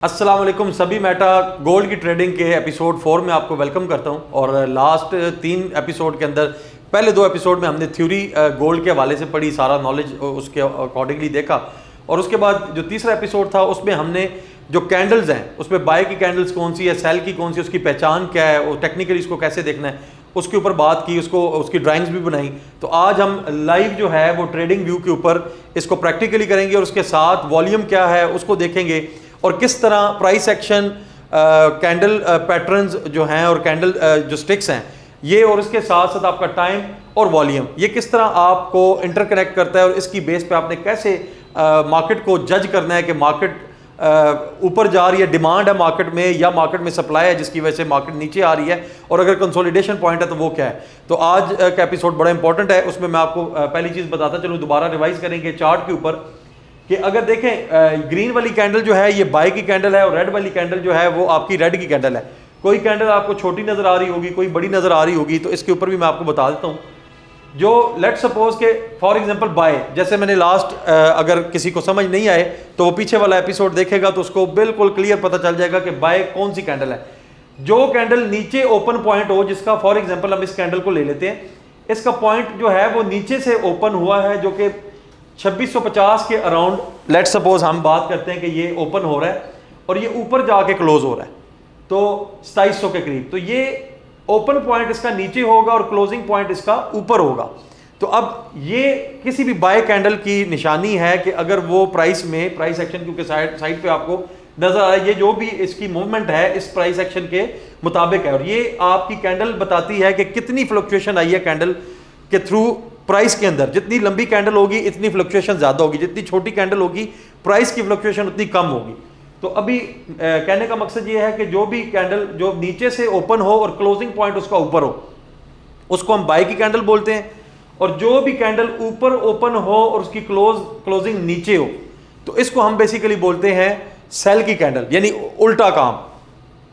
अस्सलाम वालेकुम सभी मेटा गोल्ड की ट्रेडिंग के एपिसोड 4 में आपको वेलकम करता हूं। और लास्ट 3 एपिसोड के अंदर पहले 2 एपिसोड में हमने थ्योरी गोल्ड के हवाले से पढ़ी, सारा नॉलेज उसके अकॉर्डिंगली देखा। और उसके बाद जो तीसरा एपिसोड था उसमें हमने जो कैंडल्स हैं उसमें बाय की कैंडल्स कौन सी है, सेल की कौन सी, उसकी पहचान क्या है और टेक्निकली इसको कैसे देखना है उसके ऊपर बात की, उसकी ड्राइंग्स भी बनाई। तो आज हम लाइव जो है वो ट्रेडिंग व्यू के ऊपर इसको प्रैक्टिकली करेंगे और उसके साथ वॉल्यूम क्या है उसको देखेंगे और किस तरह प्राइस एक्शन, कैंडल पैटर्न्स जो हैं और कैंडल जो स्टिक्स हैं ये, और इसके साथ साथ आपका टाइम और वॉल्यूम ये किस तरह आपको इंटरकनेक्ट करता है और इसकी बेस पे आपने कैसे मार्केट को जज करना है कि मार्केट ऊपर जा रही है, डिमांड है मार्केट में, या मार्केट में सप्लाई है जिसकी वजह से मार्केट नीचे आ रही है, और अगर कंसोलिडेशन पॉइंट है तो वो क्या है। तो आज का एपिसोड बड़ा इंपॉर्टेंट है। उसमें मैं आपको पहली चीज़ बताता चलूँ, दोबारा रिवाइज करेंगे चार्ट के ऊपर कि अगर देखें ग्रीन वाली कैंडल जो है ये बाय की कैंडल है और रेड वाली कैंडल जो है वो आपकी रेड की कैंडल है। कोई कैंडल आपको छोटी नज़र आ रही होगी, कोई बड़ी नज़र आ रही होगी, तो इसके ऊपर भी मैं आपको बता देता हूँ। जो लेट सपोज के फॉर एग्जांपल बाय, जैसे मैंने लास्ट अगर किसी को समझ नहीं आए तो वो पीछे वाला एपिसोड देखेगा तो उसको बिल्कुल क्लियर पता चल जाएगा कि बाय कौन सी कैंडल है। जो कैंडल नीचे ओपन पॉइंट हो, जिसका फॉर एग्जाम्पल हम इस कैंडल को ले लेते हैं, इसका पॉइंट जो है वो नीचे से ओपन हुआ है जो कि 2650 के अराउंड लेट सपोज हम बात करते हैं कि ये ओपन हो रहा है और ये ऊपर जाके क्लोज हो रहा है तो 2700 के करीब। तो ये ओपन पॉइंट इसका नीचे होगा और क्लोजिंग पॉइंट इसका ऊपर होगा। तो अब ये किसी भी बाय कैंडल की निशानी है कि अगर वो प्राइस में, प्राइस एक्शन क्योंकि साइड पे आपको नजर आ रहा है, ये जो भी इसकी मूवमेंट है इस प्राइस एक्शन के मुताबिक है और ये आपकी कैंडल बताती है कि कितनी फ्लक्चुएशन आई है कैंडल के थ्रू प्राइस के अंदर। जितनी लंबी कैंडल होगी इतनी फ्लक्चुएशन ज्यादा होगी, जितनी छोटी कैंडल होगी प्राइस की फ्लक्चुएशन उतनी कम होगी। तो अभी कहने का मकसद ये है कि जो भी कैंडल जो नीचे से ओपन हो और क्लोजिंग पॉइंट उसका ऊपर हो उसको हम बाय की कैंडल बोलते हैं, और जो भी कैंडल ऊपर ओपन हो और उसकी क्लोजिंग नीचे हो तो इसको हम बेसिकली बोलते हैं सेल की कैंडल, यानी उल्टा काम।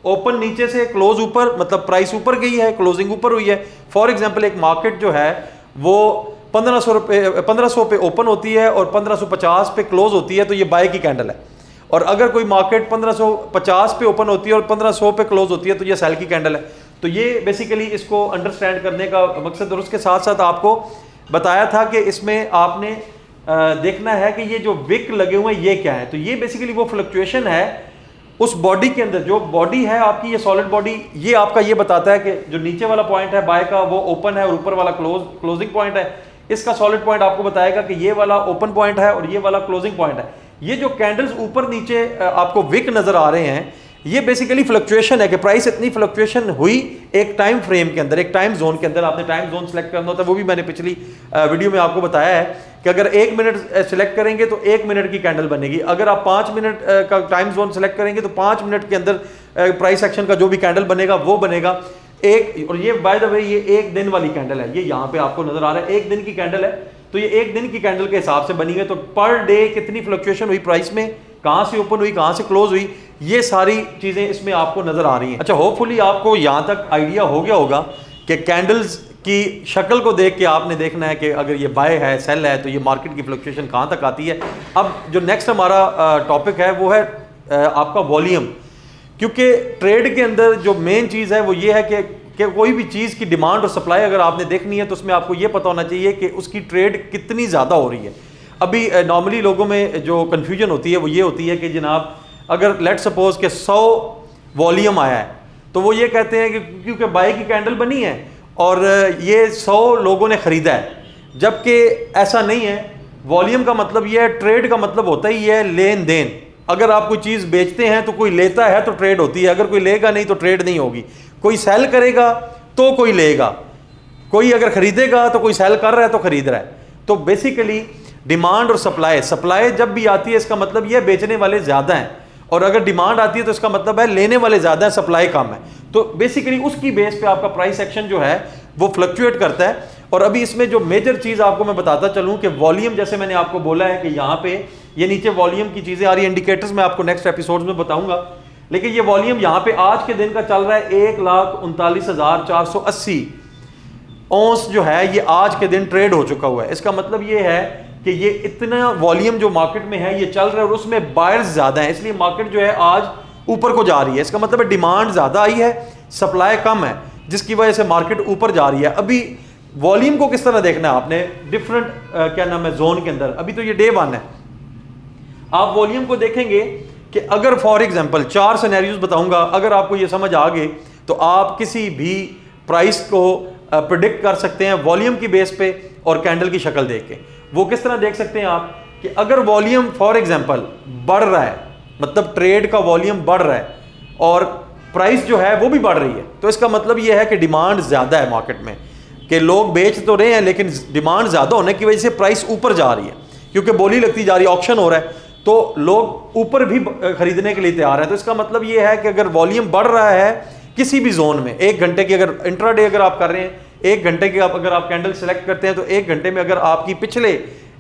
ओपन नीचे से, क्लोज ऊपर, मतलब प्राइस ऊपर गई है, क्लोजिंग ऊपर हुई है। फॉर एग्जाम्पल एक मार्केट जो है वो 1500 पे ओपन होती है और 1550 पे क्लोज होती है तो ये बाय की कैंडल है। और अगर कोई मार्केट 1550 पे ओपन होती है और 1500 पे क्लोज होती है तो ये सेल की कैंडल है। तो ये बेसिकली इसको अंडरस्टैंड करने का मकसद, और उसके साथ साथ आपको बताया था कि इसमें आपने देखना है कि ये जो विक लगे हुए हैं ये क्या है। तो ये बेसिकली वो फ्लक्चुएशन है उस बॉडी के अंदर। जो बॉडी है आपकी, ये सॉलिड बॉडी, ये आपका ये बताता है कि जो नीचे वाला पॉइंट है बाय का वो ओपन है और ऊपर वाला क्लोजिंग पॉइंट है। इसका सॉलिड पॉइंट आपको बताएगा कि ये वाला ओपन पॉइंट है और ये वाला क्लोजिंग पॉइंट है। ये जो कैंडल्स ऊपर नीचे आपको विक नजर आ रहे हैं ये बेसिकली फ्लक्चुएशन है कि प्राइस इतनी फ्लक्चुएशन हुई एक टाइम फ्रेम के अंदर, एक टाइम जोन के अंदर। आपने टाइम जोन सेलेक्ट करना होता है, वो भी मैंने पिछली वीडियो में आपको बताया है कि अगर 1 मिनट सेलेक्ट करेंगे तो 1 मिनट की कैंडल बनेगी। अगर आप 5 मिनट का टाइम जोन सेलेक्ट करेंगे तो 5 मिनट के अंदर प्राइस एक्शन का जो भी कैंडल बनेगा वो बनेगा एक। और ये बाय द वे ये 1 दिन वाली कैंडल है, ये यहाँ पे आपको नजर आ रहा है 1 दिन की कैंडल है। तो ये 1 दिन की कैंडल के हिसाब से बनी है। तो पर डे कितनी फ्लक्चुएशन हुई प्राइस में, कहां से ओपन हुई, कहां से क्लोज हुई, ये सारी चीजें इसमें आपको नजर आ रही हैं। अच्छा, होपफुली आपको यहां तक आइडिया हो गया होगा कि कैंडल्स की शक्ल को देख के आपने देखना है कि अगर ये बाय है, सेल है, तो ये मार्केट की फ्लक्चुएशन कहां तक आती है। अब जो नेक्स्ट हमारा टॉपिक है वो है आपका वॉल्यूम, क्योंकि ट्रेड के अंदर जो मेन चीज है वो ये है कि कोई भी चीज़ की डिमांड और सप्लाई अगर आपने देखनी है तो उसमें आपको ये पता होना चाहिए कि उसकी ट्रेड कितनी ज़्यादा हो रही है। अभी नॉर्मली लोगों में जो कन्फ्यूजन होती है वो ये होती है कि जनाब अगर लेट सपोज के 100 वॉल्यूम आया है तो वो ये कहते हैं कि क्योंकि बाय की कैंडल बनी है और ये 100 लोगों ने ख़रीदा है, जबकि ऐसा नहीं है। वॉल्यूम का मतलब ये है, ट्रेड का मतलब होता ही है लेन देन। अगर आप कोई चीज़ बेचते हैं तो कोई लेता है तो ट्रेड होती है, अगर कोई लेगा नहीं तो ट्रेड नहीं होगी। कोई सेल करेगा तो कोई लेगा, कोई अगर खरीदेगा तो कोई सेल कर रहा है तो खरीद रहा है। तो बेसिकली डिमांड और सप्लाई जब भी आती है इसका मतलब यह बेचने वाले ज़्यादा हैं, और अगर डिमांड आती है तो इसका मतलब है लेने वाले ज़्यादा हैं, सप्लाई कम है। तो बेसिकली उसकी बेस पे आपका प्राइस एक्शन जो है वो फ्लक्चुएट करता है। और अभी इसमें जो मेजर चीज़ आपको मैं बताता चलूँ कि वॉल्यूम, जैसे मैंने आपको बोला है कि यहाँ पे ये नीचे वॉल्यूम की चीज़ें आ रही है, इंडिकेटर्स मैं आपको नेक्स्ट एपिसोड में बताऊंगा। लेकिन ये वॉल्यूम यहाँ पे आज के दिन का चल रहा है 1,39,480 औंस जो है ये आज के दिन ट्रेड हो चुका हुआ है। इसका मतलब ये है कि ये इतना वॉल्यूम जो मार्केट में है ये चल रहा है और उसमें बायर्स ज़्यादा है, इसलिए मार्केट जो है आज ऊपर को जा रही है। इसका मतलब है डिमांड ज़्यादा आई है, सप्लाई कम है, जिसकी वजह से मार्केट ऊपर जा रही है। अभी वॉल्यूम को किस तरह देखना है आपने डिफरेंट क्या नाम है जोन के अंदर। अभी तो ये डे 1 है, आप वॉल्यूम को देखेंगे कि अगर फॉर एग्जांपल 4 सिनेरियोज बताऊंगा, अगर आपको ये समझ आ गए तो आप किसी भी प्राइस को प्रिडिक्ट कर सकते हैं वॉल्यूम की बेस पे और कैंडल की शक्ल देख के। वो किस तरह देख सकते हैं आप कि अगर वॉल्यूम फॉर एग्जांपल बढ़ रहा है, मतलब ट्रेड का वॉल्यूम बढ़ रहा है और प्राइस जो है वो भी बढ़ रही है, तो इसका मतलब ये है कि डिमांड ज़्यादा है मार्केट में, कि लोग बेच तो रहे हैं लेकिन डिमांड ज़्यादा होने की वजह से प्राइस ऊपर जा रही है, क्योंकि बोली लगती जा रही है, ऑक्शन हो रहा है, तो लोग ऊपर भी खरीदने के लिए तैयार है। तो इसका मतलब ये है कि अगर वॉल्यूम बढ़ रहा है किसी भी जोन में, 1 घंटे की अगर इंट्राडे अगर आप कर रहे हैं, 1 घंटे की अगर आप कैंडल सेलेक्ट करते हैं तो 1 घंटे में अगर आपकी पिछले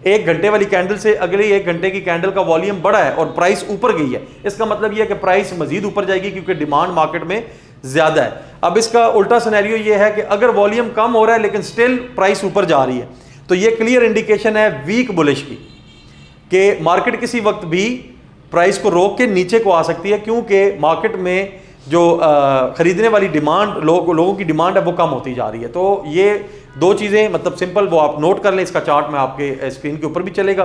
1 घंटे वाली कैंडल से अगली 1 घंटे की कैंडल का वॉल्यूम बढ़ा है और प्राइस ऊपर गई है, इसका मतलब यह है कि प्राइस मजीद ऊपर जाएगी क्योंकि डिमांड मार्केट में ज्यादा है। अब इसका उल्टा सिनेरियो यह है कि अगर वॉल्यूम कम हो रहा है लेकिन स्टिल प्राइस ऊपर जा रही है, तो यह क्लियर इंडिकेशन है वीक बुलिश की, कि मार्केट किसी वक्त भी प्राइस को रोक के नीचे को आ सकती है, क्योंकि मार्केट में जो खरीदने वाली डिमांड लोगों की डिमांड है वो कम होती जा रही है। तो ये 2 चीज़ें मतलब सिंपल वो आप नोट कर लें, इसका चार्ट में आपके स्क्रीन के ऊपर भी चलेगा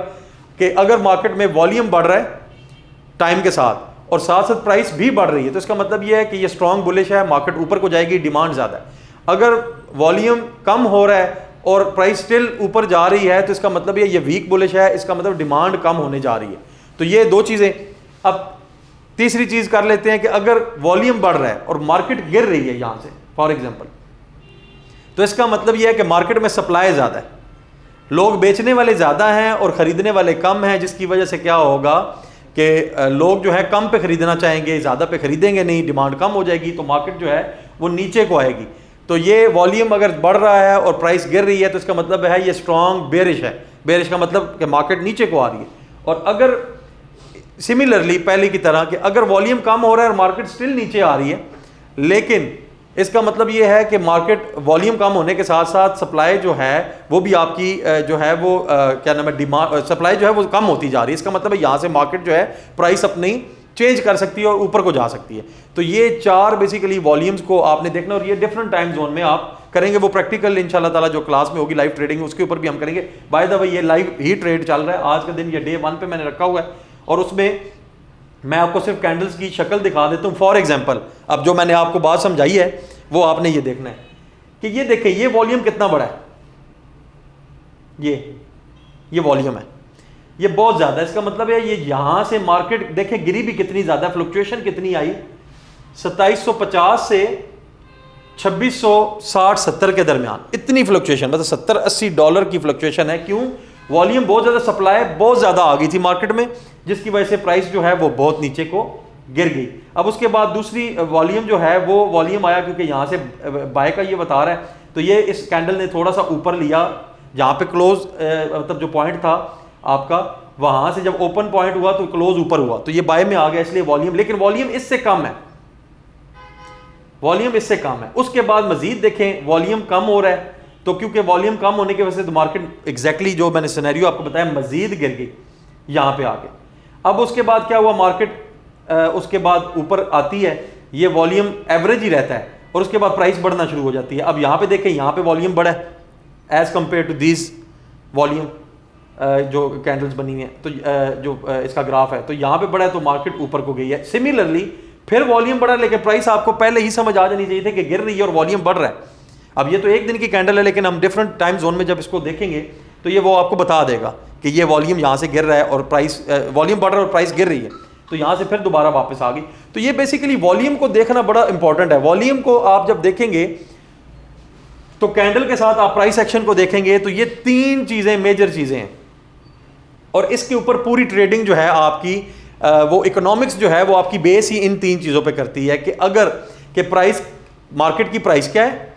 कि अगर मार्केट में वॉल्यूम बढ़ रहा है टाइम के साथ और साथ साथ प्राइस भी बढ़ रही है, तो इसका मतलब ये है कि ये स्ट्रॉन्ग बुलिश है, मार्केट ऊपर को जाएगी, डिमांड ज़्यादा है। अगर वॉल्यूम कम हो रहा है और प्राइस स्टिल ऊपर जा रही है, तो इसका मतलब ये वीक बुलिश है, इसका मतलब डिमांड कम होने जा रही है। तो ये 2 चीज़ें। अब तीसरी चीज़ कर लेते हैं कि अगर वॉल्यूम बढ़ रहा है और मार्केट गिर रही है यहाँ से फॉर एग्जांपल, तो इसका मतलब यह है कि मार्केट में सप्लाई ज़्यादा है, लोग बेचने वाले ज़्यादा हैं और ख़रीदने वाले कम हैं, जिसकी वजह से क्या होगा कि लोग जो है कम पे ख़रीदना चाहेंगे, ज़्यादा पे ख़रीदेंगे नहीं, डिमांड कम हो जाएगी, तो मार्केट जो है वो नीचे को आएगी। तो ये वॉल्यूम अगर बढ़ रहा है और प्राइस गिर रही है, तो इसका मतलब है ये स्ट्रॉन्ग बेरिश है। बेरिश का मतलब कि मार्केट नीचे को आ रही है। और अगर सिमिलरली पहले की तरह कि अगर वॉल्यूम कम हो रहा है और मार्केट स्टिल नीचे आ रही है, लेकिन इसका मतलब ये है कि मार्केट वॉल्यूम कम होने के साथ साथ सप्लाई जो है वो भी आपकी जो है वो क्या नाम है डिमांड सप्लाई जो है वो कम होती जा रही है। इसका मतलब है यहाँ से मार्केट जो है प्राइस अपनी चेंज कर सकती है और ऊपर को जा सकती है। तो ये 4 बेसिकली वॉल्यूम्स को आपने देखना, और ये डिफरेंट टाइम जोन में आप करेंगे। वो प्रैक्टिकल इंशाल्लाह ताला जो क्लास में होगी लाइव ट्रेडिंग, उसके ऊपर भी हम करेंगे। बाय द वे ये लाइव ही ट्रेड चल रहा है आज का दिन, ये डे 1 पे मैंने रखा हुआ है और उसमें मैं आपको सिर्फ कैंडल्स की शक्ल दिखा देता हूँ। फॉर एग्जांपल अब जो मैंने आपको बात समझाई है वो आपने ये देखना है कि ये देखें ये वॉल्यूम कितना बड़ा है, ये वॉल्यूम है, ये बहुत ज्यादा है। इसका मतलब है ये यहां से मार्केट देखें गिरी भी कितनी ज्यादा, फ्लक्चुएशन कितनी आई 2750 से 2660-70 के दरमियान, इतनी फ्लक्चुएशन, मतलब $70-80 की फ्लक्चुएशन है। क्यों? वॉल्यूम बहुत ज्यादा, सप्लाई बहुत ज्यादा आ गई थी मार्केट में, जिसकी वजह से प्राइस जो है वो बहुत नीचे को गिर गई। अब उसके बाद दूसरी वॉल्यूम जो है वो वॉल्यूम आया क्योंकि यहां से बाय का ये बता रहा है, तो ये इस कैंडल ने थोड़ा सा ऊपर लिया, जहां पे क्लोज मतलब जो पॉइंट था आपका, वहां से जब ओपन पॉइंट हुआ तो क्लोज ऊपर हुआ, तो ये बाय में आ गया, इसलिए वॉल्यूम, लेकिन वॉल्यूम इससे कम है, वॉल्यूम इससे कम है। उसके बाद मजीद देखें वॉल्यूम कम हो रहा है, तो क्योंकि वॉल्यूम कम होने की वजह से तो मार्केट एग्जैक्टली जो मैंने सिनेरियो आपको बताया मजीद गिर गई यहां पे आके। अब उसके बाद क्या हुआ, मार्केट उसके बाद ऊपर आती है, ये वॉल्यूम एवरेज ही रहता है और उसके बाद प्राइस बढ़ना शुरू हो जाती है। अब यहां पे देखें, यहां पे वॉल्यूम बढ़ा है as compare to this volume जो कैंडल्स बनी हुई है, तो जो इसका ग्राफ है, तो यहां पे बढ़ा है तो मार्केट ऊपर को गई है। सिमिलरली फिर वॉल्यूम बढ़ा, लेकिन प्राइस आपको पहले ही समझ आ जानी चाहिए थी कि गिर रही है और वॉल्यूम बढ़ रहा है। अब ये तो 1 दिन की कैंडल है, लेकिन हम डिफरेंट टाइम जोन में जब इसको देखेंगे तो ये वो आपको बता देगा कि ये वॉल्यूम यहाँ से गिर रहा है और प्राइस वॉल्यूम बढ़ रहा है और प्राइस गिर रही है, तो यहाँ से फिर दोबारा वापस आ गई। तो ये बेसिकली वॉल्यूम को देखना बड़ा इंपॉर्टेंट है। वॉल्यूम को आप जब देखेंगे तो कैंडल के साथ आप प्राइस एक्शन को देखेंगे, तो ये 3 चीजें मेजर चीजें हैं और इसके ऊपर पूरी ट्रेडिंग जो है आपकी वो इकोनॉमिक्स जो है वो आपकी बेस ही इन 3 चीजों पे करती है कि अगर कि प्राइस, मार्केट की प्राइस क्या है,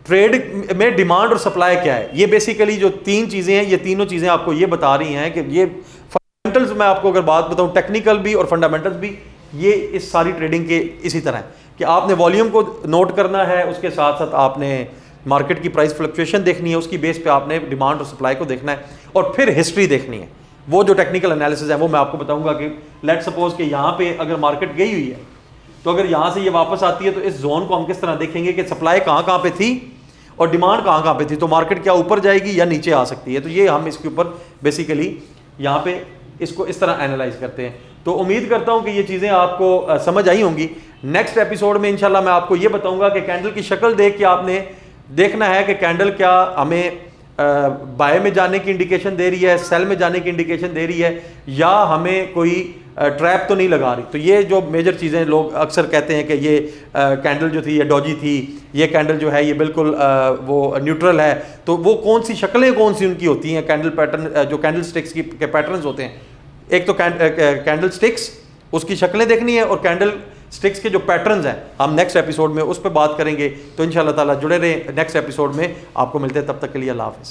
ट्रेड में डिमांड और सप्लाई क्या है। ये बेसिकली जो 3 चीजें हैं, ये तीनों चीजें आपको ये बता रही हैं कि ये फंडामेंटल्स, मैं आपको अगर बात बताऊं टेक्निकल भी और फंडामेंटल्स भी, ये इस सारी ट्रेडिंग के इसी तरह है कि आपने वॉल्यूम को नोट करना है, उसके साथ साथ आपने मार्केट की प्राइस फ्लक्चुएशन देखनी है, उसकी बेस पे आपने डिमांड और सप्लाई को देखना है, और फिर हिस्ट्री देखनी है। वो जो टेक्निकल एनालिसिस है वो मैं आपको बताऊंगा कि लेट सपोज कि यहाँ पे अगर मार्केट गई हुई है, तो अगर यहाँ से ये वापस आती है तो इस जोन को हम किस तरह देखेंगे कि सप्लाई कहाँ कहाँ पे थी और डिमांड कहाँ कहाँ पे थी, तो मार्केट क्या ऊपर जाएगी या नीचे आ सकती है। तो ये हम इसके ऊपर बेसिकली यहाँ पे इसको इस तरह एनालाइज करते हैं। तो उम्मीद करता हूँ कि ये चीज़ें आपको समझ आई होंगी। नेक्स्ट एपिसोड में इंशाल्लाह मैं आपको ये बताऊंगा कि कैंडल की शक्ल देख के आपने देखना है कि कैंडल क्या हमें बाय में जाने की इंडिकेशन दे रही है, सेल में जाने की इंडिकेशन दे रही है, या हमें कोई ट्रैप तो नहीं लगा रही। तो ये जो मेजर चीज़ें लोग अक्सर कहते हैं कि ये कैंडल जो थी ये डॉजी थी, ये कैंडल जो है ये बिल्कुल वो न्यूट्रल है। तो वो कौन सी शक्लें कौन सी उनकी होती हैं, कैंडल पैटर्न जो कैंडल स्टिक्स के पैटर्न्स होते हैं, एक तो कैंडल स्टिक्स उसकी शक्लें देखनी है, और कैंडल स्टिक्स के जो पैटर्न्स हैं हम नेक्स्ट एपिसोड में उस पर बात करेंगे। तो इंशाल्लाह ताला जुड़े रहें नेक्स्ट एपिसोड में, आपको मिलते हैं, तब तक के लिए अल्लाह हाफ़िज़।